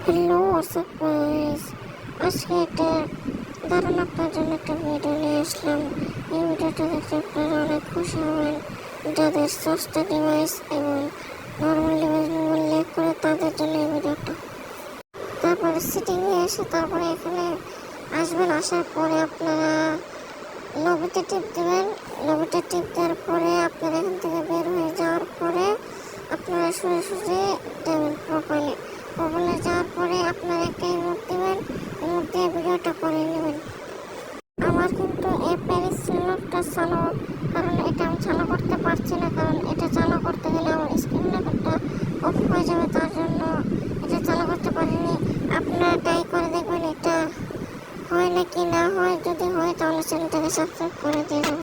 Hello WhatsApp guys, আজকে একটা দারুণ আপনার জন্য একটা ভিডিও নিয়ে আসলাম। এই ভিডিওটা দেখে আপনারা অনেক খুশি হবেন। যাদের সস্তা ডিভাইস এবং নর্মাল ডিভাইস মোবাইল ল্যাগ করে তাদের জন্য এই ভিডিওটা। তারপরে সেটিংয়ে এসে তারপরে এখানে আসবেন, আসার পরে আপনারা লবিতে টিপ দেবেন। লবিতে টিপ দেওয়ার পরে আপনারা এখান থেকে বের হয়ে যাওয়ার পরে আপনারা সোজা দেবেন প্রোফাইলে যাওয়ার পরে আপনারা একটা ইমোট দেবেন, ইমোট দিয়ে ভিডিওটা করে নেবেন। আমার কিন্তু অ্যাপের স্ক্রিনলকটা চালু, কারণ এটা আমি চালু করতে পারছি না, কারণ এটা চালু করতে গেলে আমার স্ক্রিন লকটা অফ হয়ে যাবে, তার জন্য এটা চালু করতে পারিনি। আপনারা ট্রাই করে দেখবেন এটা হয় নাকি না হয়। যদি হয় তাহলে চ্যানেলটাকে সাবস্ক্রাইব করে দিয়ে দেবেন।